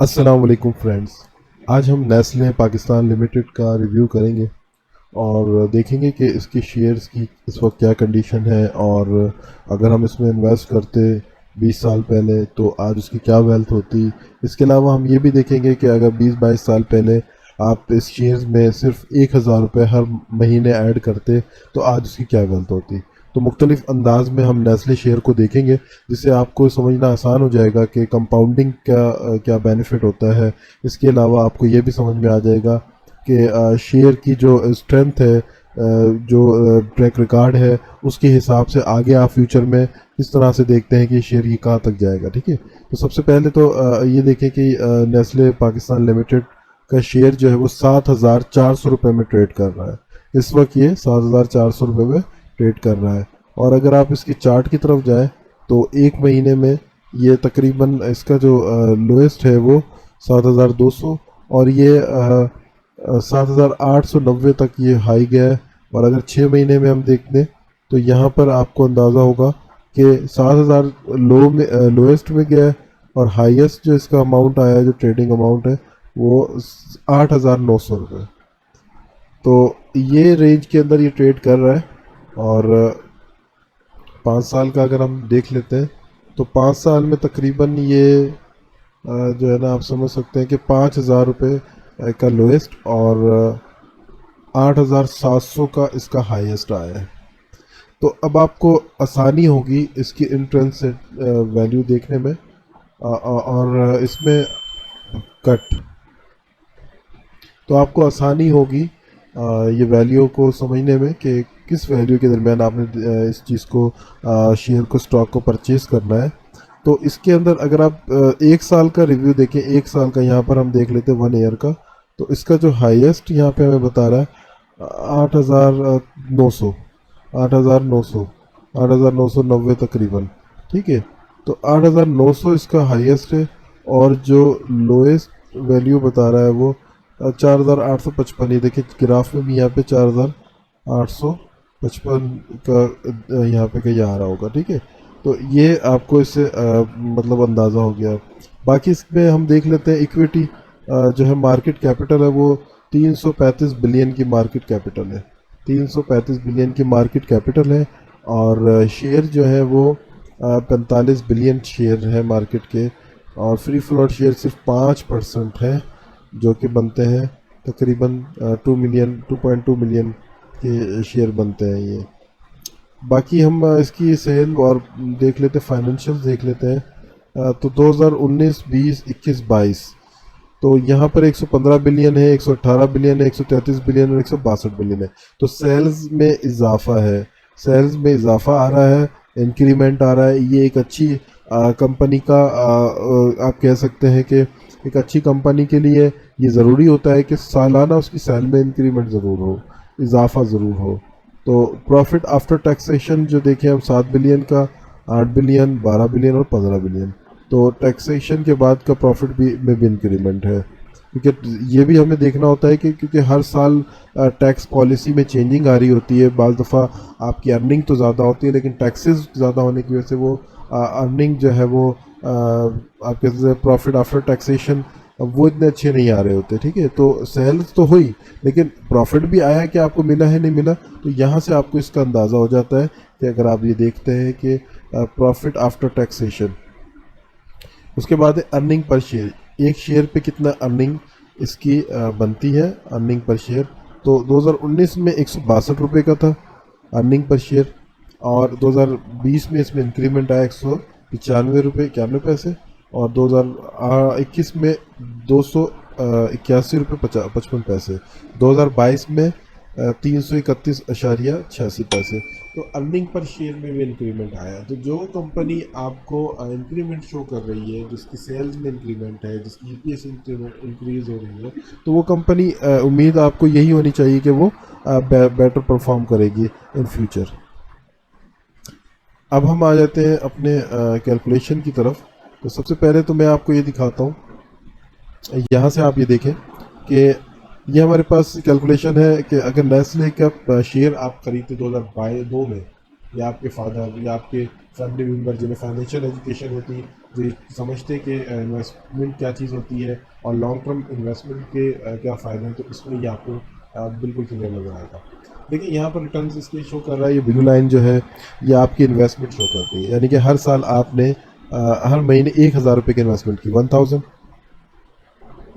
अस्सलाम वालेकुम फ्रेंड्स। आज हम नेस्ले पाकिस्तान लिमिटेड का रिव्यू करेंगे और देखेंगे कि इसके शेयर्स की इस वक्त क्या कंडीशन है, और अगर हम इसमें इन्वेस्ट करते 20 साल पहले तो आज उसकी क्या वेल्थ होती। इसके अलावा हम ये भी देखेंगे कि अगर 20-22 साल पहले आप इस शेयर्स में सिर्फ 1,000 रुपये हर महीने ऐड करते तो आज उसकी क्या वेल्थ होती। तो मुख्तलिफ अंदाज में हम नेस्ले शेयर को देखेंगे, जिससे आपको समझना आसान हो जाएगा कि कंपाउंडिंग का क्या बेनिफिट होता है। इसके अलावा आपको ये भी समझ में आ जाएगा कि शेयर की जो स्ट्रेंथ है, जो ट्रैक रिकॉर्ड है, उसके हिसाब से आगे आप फ्यूचर में किस तरह से देखते हैं कि शेयर ये कहाँ तक जाएगा। ठीक है, तो सबसे पहले तो ये देखें कि नेस्ले पाकिस्तान लिमिटेड का शेयर जो है वो 7,400 रुपये में ट्रेड कर रहा है। इस वक्त ये 7,400 रुपये में ट्रेड कर रहा है। और अगर आप इसकी चार्ट की तरफ जाएं तो एक महीने में ये तकरीबन इसका जो लोएस्ट है वो 7,200, और ये 7,890 तक ये हाई गया है। और अगर 6 महीने में हम देख लें तो यहाँ पर आपको अंदाज़ा होगा कि 7,000 लो में लोएस्ट में गया है, और हाईएस्ट जो इसका अमाउंट आया है, जो ट्रेडिंग अमाउंट है, वो 8,900 रुपये। तो ये रेंज के अंदर ये ट्रेड कर रहा है। और 5 साल का अगर हम देख लेते हैं तो 5 साल में तकरीबन ये जो है ना, आप समझ सकते हैं कि 5,000 रुपये का लोएस्ट और 8,700 का इसका हाईएस्ट आया है। तो अब आपको आसानी होगी इसकी इंट्रेंसिक वैल्यू देखने में, और इसमें कट, तो आपको आसानी होगी ये वैल्यू को समझने में कि किस वैल्यू के दरमियान आपने इस चीज़ को, शेयर को, स्टॉक को परचेज़ करना है। तो इसके अंदर अगर आप 1 साल का रिव्यू देखें, 1 साल का यहाँ पर हम देख लेते हैं 1 ईयर का, तो इसका जो हाईएस्ट यहाँ पे हमें बता रहा है 8,900, 8,900, 8,990 तकरीबन। ठीक है, तो 8,900 इसका हाईएस्ट है, और जो लोएस्ट वैल्यू बता रहा है वो 4,855। ये देखिए ग्राफ में भी यहाँ पे 4,855 का यहाँ पे कहीं आ रहा होगा। ठीक है, तो ये आपको इससे मतलब अंदाज़ा हो गया। बाकी इसमें हम देख लेते हैं इक्विटी, जो है मार्केट कैपिटल है वो 335 बिलियन की मार्केट कैपिटल है, 335 बिलियन की मार्केट कैपिटल है। और शेयर जो है वो 45 बिलियन शेयर है मार्केट के, और फ्री फ्लोट शेयर सिर्फ 5% है, जो कि बनते हैं तकरीबन 2.2 मिलियन के शेयर बनते हैं ये। बाकी हम इसकी सेल और देख लेते हैं, फाइनेंशियल देख लेते हैं। तो 2019, 20, 21, 22, तो यहाँ पर 115 बिलियन है, 118 बिलियन है, 133 बिलियन और 162 बिलियन है। तो सेल्स में इजाफा है, सेल्स में इजाफा आ रहा है, इंक्रीमेंट आ रहा है। ये एक अच्छी कंपनी का आप कह सकते हैं कि एक अच्छी कंपनी के लिए ये ज़रूरी होता है कि सालाना उसकी सेल में इंक्रीमेंट ज़रूर हो, इजाफा ज़रूर हो। तो प्रॉफिट आफ्टर टैक्सेशन जो देखें हम 7 बिलियन का, 8 बिलियन, 12 बिलियन और 15 बिलियन। तो टैक्सेशन के बाद का प्रॉफिट भी में भी इंक्रीमेंट है, क्योंकि ये भी हमें देखना होता है कि क्योंकि हर साल टैक्स पॉलिसी में चेंजिंग आ रही होती है। बाज़ दफ़ा आपकी अर्निंग तो ज़्यादा होती है, लेकिन टैक्सेस ज़्यादा होने की वजह से वो अर्निंग जो है वो आपके प्रॉफिट आफ्टर टैक्सेशन वो इतने अच्छे नहीं आ रहे होते। ठीक है, तो सेल्स तो हुई, लेकिन प्रॉफिट भी आया कि आपको मिला है नहीं मिला। तो यहाँ से आपको इसका अंदाज़ा हो जाता है कि अगर आप ये देखते हैं कि प्रॉफिट आफ्टर टैक्सेशन, उसके बाद है अर्निंग पर शेयर, एक शेयर पे कितना अर्निंग इसकी बनती है, अर्निंग पर शेयर। तो 2019 में 162 रुपये का था अर्निंग पर शेयर, और 2020 में इसमें इंक्रीमेंट आया 195 रुपये 91 पैसे, और 2021 में 281 रुपये 55 पैसे, 2022 में 331.86 पैसे। तो अर्निंग पर शेयर में भी इंक्रीमेंट आया। तो जो कंपनी आपको इंक्रीमेंट शो कर रही है, जिसकी सेल्स में इंक्रीमेंट है, जिसकी ईपीएस इंक्रीज हो रही है, तो वो कंपनी उम्मीद आपको यही होनी चाहिए कि वो बेटर परफॉर्म करेगी इन फ्यूचर। अब हम आ जाते हैं अपने कैलकुलेशन की तरफ। तो सबसे पहले तो मैं आपको ये दिखाता हूँ, यहाँ से आप ये देखें कि ये हमारे पास कैलकुलेशन है कि अगर नेस्ले का शेयर आप खरीदते 2022 में, या आपके फादर या आपके फैमिली मेम्बर जिन्हें फाइनेंशियल एजुकेशन होती, जो समझते कि इन्वेस्टमेंट क्या चीज़ होती है और लॉन्ग टर्म इन्वेस्टमेंट के क्या फ़ायदे हैं, तो इसमें ये आपको बिल्कुल क्लियर नज़र आएगा। देखिए यहाँ पर रिटर्न्स इसलिए शो कर रहा है, ये ब्लू लाइन जो है ये आपकी इन्वेस्टमेंट शो करती है, यानी कि हर साल आपने हर महीने 1,000 रुपये की इन्वेस्टमेंट की, 1,000,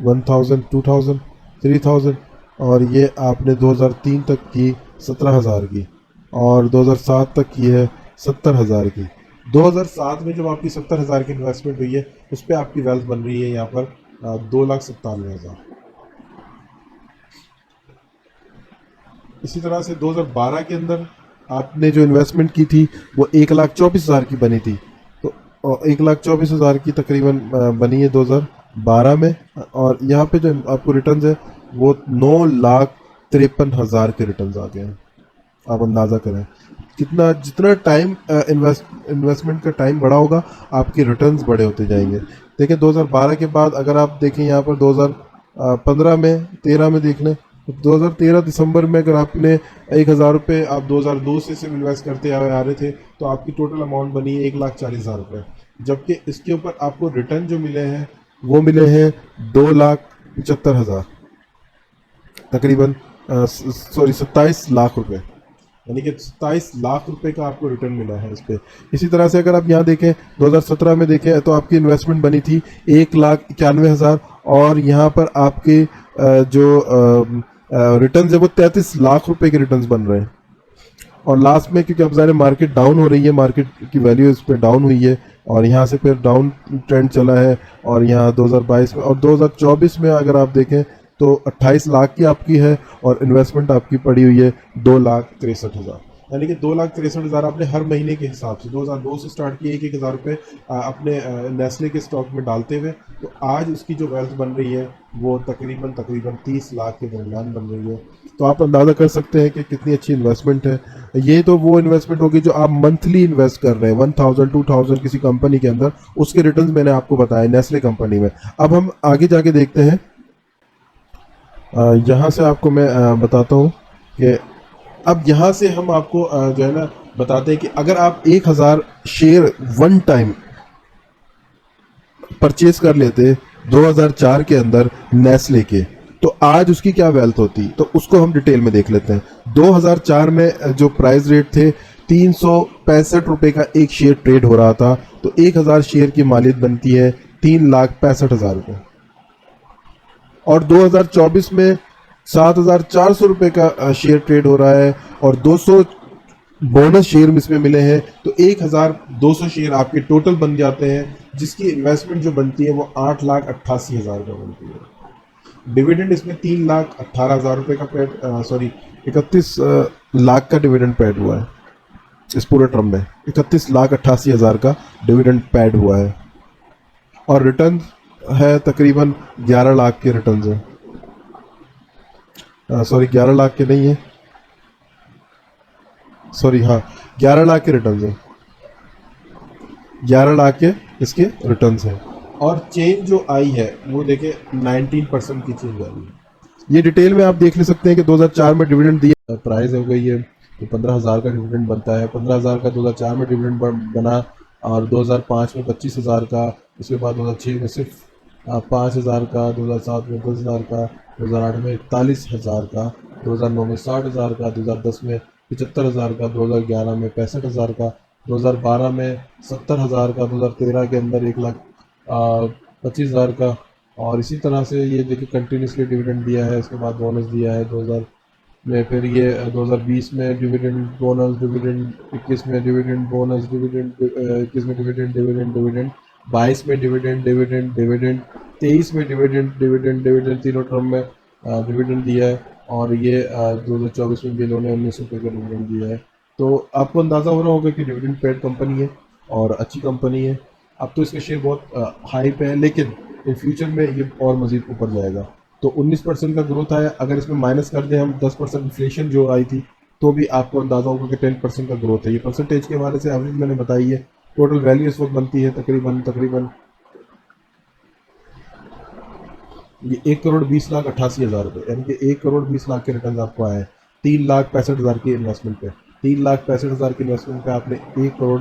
1,000, 2,000, 3,000, और ये आपने 2003 तक की 17,000 की, और 2007 तक की है 70,000 की। 2007 में जब आपकी 70,000 की इन्वेस्टमेंट हुई है, उस पर आपकी वेल्थ बन रही है यहाँ पर 2,97,000। इसी तरह से 2012 के अंदर आपने जो इन्वेस्टमेंट की थी वो 1,24,000 की बनी थी, तो 1,24,000 की तकरीबन बनी है 2012 में, और यहाँ पे जो आपको रिटर्न है वो 9,53,000 के रिटर्न आ गए हैं। आप अंदाज़ा करें कितना, जितना टाइम इन्वेस्टमेंट का टाइम बड़ा होगा आपके रिटर्न्स बड़े होते जाएंगे। देखिए 2012 के बाद अगर आप देखें यहाँ पर 2015 में 13 में देख लें, तो 2013 दिसंबर में अगर आपने 1,000 रुपये आप 2002 से सिर्फ इन्वेस्ट करते आ रहे थे, तो आपकी टोटल अमाउंट बनी है 1,40,000 रुपये, जबकि इसके ऊपर आपको रिटर्न जो मिले हैं वो मिले हैं 2,75,000, तकरीबन सॉरी 27 लाख रुपए, यानी कि 27 लाख रुपए का आपको रिटर्न मिला है इस पे। इसी तरह से अगर आप यहाँ देखें 2017 में देखें तो आपकी इन्वेस्टमेंट बनी थी 1,91,000, और यहाँ पर आपके जो रिटर्न है वो 33 लाख रुपए के रिटर्न बन रहे हैं। और लास्ट में क्योंकि अब ज़ाहिर मार्केट डाउन हो रही है, मार्केट की वैल्यू इस पर डाउन हुई है, और यहाँ से फिर डाउन ट्रेंड चला है, और यहाँ 2022 में और 2024 में अगर आप देखें तो 28 लाख की आपकी है, और इन्वेस्टमेंट आपकी पड़ी हुई है 2,63,000, यानी कि 2,63,000 आपने हर महीने के हिसाब से 2002 से स्टार्ट किए 1,000 रुपये अपने नेस्ले के स्टॉक में डालते हुए, तो आज उसकी जो वेल्थ बन रही है वो तकरीबन 30 लाख के दरमियान बन रही है। तो आप अंदाज़ा कर सकते हैं कि कितनी अच्छी इन्वेस्टमेंट है। ये तो वो इन्वेस्टमेंट होगी जो आप मंथली इन्वेस्ट कर रहे हैं 1,000 2,000 किसी कंपनी के अंदर, उसके रिटर्न्स मैंने आपको बताया नेस्ले कंपनी में। अब हम आगे जाके देखते हैं, यहाँ से आपको मैं बताता हूँ कि अब यहाँ से हम आपको जो है ना बताते हैं कि अगर आप 1,000 शेयर वन टाइम परचेज कर लेते 2004 के अंदर नेस्ले के, तो आज उसकी क्या वेल्थ होती, तो उसको हम डिटेल में देख लेते हैं। 2004 में जो प्राइस रेट थे 365 रुपए का एक शेयर ट्रेड हो रहा था, तो 1,000 शेयर की मालियत बनती है 3,65,000 रुपये, और 2024 में 7,400 रुपये का शेयर ट्रेड हो रहा है, और 200 बोनस शेयर इसमें मिले हैं, तो 1,200 शेयर आपके टोटल बन जाते हैं, जिसकी इन्वेस्टमेंट जो बनती है वो 8,88,000 का बनती है। डिविडेंड इसमें 3,18,000 रुपये का पेड, सॉरी 31 लाख का डिविडेंड पेड हुआ है इस पूरे टर्म में, 31,88,000 का डिविडेंड पेड हुआ है, और रिटर्न है तकरीबन 11 लाख के रिटर्न है, सॉरी 11 लाख के नहीं है, सॉरी हाँ 11 लाख के रिटर्न है, 11 लाख के इसके रिटर्न है, और चेंज जो आई है वो देखे 19% की चेंज आई है। ये डिटेल में आप देख ले सकते हैं कि 2004 में डिविडेंड दिया, प्राइस हो गई है तो 15,000 का डिविडेंड बनता है, 15,000 का 2004 में डिविडेंड बना, और 2005 में 25,000 का, उसके बाद 2006 में सिर्फ 5,000 का, 2007 में 10,000 का, 2008 में 41,000 का, 2009 में 60,000 का, 2010 में 75,000 का, 2011 में 65,000 का, 2012 में 70,000 का, 2013 के अंदर 1,25,000 का, और इसी तरह से ये देखिए कंटिन्यूसली डिविडेंड दिया है, इसके बाद बोनस दिया है 2000 में, फिर ये 2020 में डिविडेंड बोनस, डिविडेंड 21 में डिविडेंड बोनस, डिविडेंड 21 में डिविडेंड डिविडेंड डिविडेंड 22 में डिविडेंड डिविडेंड डिविडेंड 23 में डिविडेंड डिविडेंड डिविडेंड तीनों टर्म में डिविडेंड दिया है, और ये 2024 में भी इन्होंने 19 रुपये का डिविडेंड दिया है। तो आपको अंदाज़ा हो रहा होगा कि डिविडेंड पेड कंपनी है और अच्छी कंपनी है। अब तो इसका शेयर बहुत हाई पे है, लेकिन इन फ्यूचर में ये और मज़ीद ऊपर जाएगा। तो 19% का ग्रोथ आया, अगर इसमें माइनस कर दें हम 10% इन्फ्लेशन जो आई थी, तो भी आपको अंदाज़ा होगा कि 10% का ग्रोथ है। ये परसेंटेज के हवाले से एवरेज मैंने बताई है। टोटल वैल्यू इस वक्त बनती है तकरीबन ये 1,20,88,000 रुपये, यानी कि 1,20,00,000 के रिटर्न आपको आए हैं 3,65,000 की इन्वेस्टमेंट पे। 3,65,000 की इन्वेस्टमेंट पे आपने 1 करोड़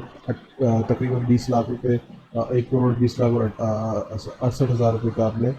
तकरीबन 20 लाख रुपए 1 करोड़ 20 लाख और 68,000 रुपये का आपने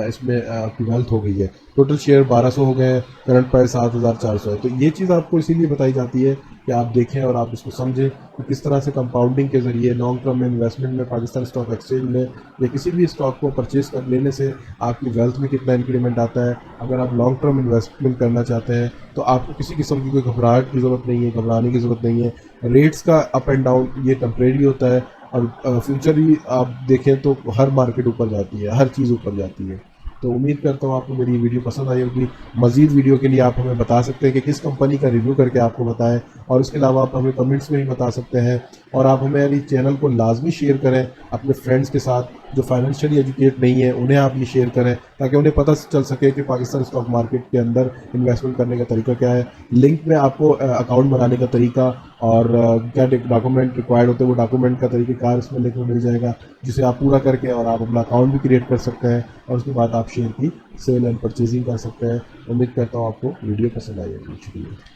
इसमें आपकी वेल्थ हो गई है। टोटल शेयर 1200 हो गए हैं, करंट प्राइस 7,400 है। तो ये चीज़ आपको इसीलिए बताई जाती है कि आप देखें और आप इसको समझें कि किस तरह से कंपाउंडिंग के ज़रिए लॉन्ग टर्म में इन्वेस्टमेंट में पाकिस्तान स्टॉक एक्सचेंज में या किसी भी स्टॉक को परचेज कर लेने से आपकी वेल्थ में कितना इंक्रीमेंट आता है। अगर आप लॉन्ग टर्म इन्वेस्टमेंट करना चाहते हैं तो आपको किसी किस्म की कोई घबराहट की ज़रूरत नहीं है, घबराने की ज़रूरत नहीं है। रेट्स का अप एंड डाउन ये टेम्परेरी होता है और फ्यूचर ही आप देखें तो हर मार्केट ऊपर जाती है, हर चीज़ ऊपर जाती है। तो उम्मीद करता हूँ आपको मेरी ये वीडियो पसंद आई होगी। मज़ीद वीडियो के लिए आप हमें बता सकते हैं कि किस कंपनी का रिव्यू करके आपको बताएं, और इसके अलावा आप हमें कमेंट्स में भी बता सकते हैं। और आप हमारी चैनल को लाजमी शेयर करें अपने फ्रेंड्स के साथ जो फाइनेंशियली एजुकेट नहीं है, उन्हें आप ये शेयर करें ताकि उन्हें पता चल सके कि पाकिस्तान स्टॉक मार्केट के अंदर इन्वेस्टमेंट करने का तरीका क्या है। लिंक में आपको अकाउंट बनाने का तरीका और क्या डॉक्यूमेंट रिक्वायर्ड होते हैं वो डॉक्यूमेंट का तरीक़ेकार इसमें लिंक में मिल जाएगा, जिसे आप पूरा करके और आप अपना अकाउंट भी क्रिएट कर सकते हैं और उसके बाद आप शेयर की सेल एंड परचेजिंग कर सकते हैं। उम्मीद करता हूँ आपको वीडियो पसंद आई होगी। शुक्रिया।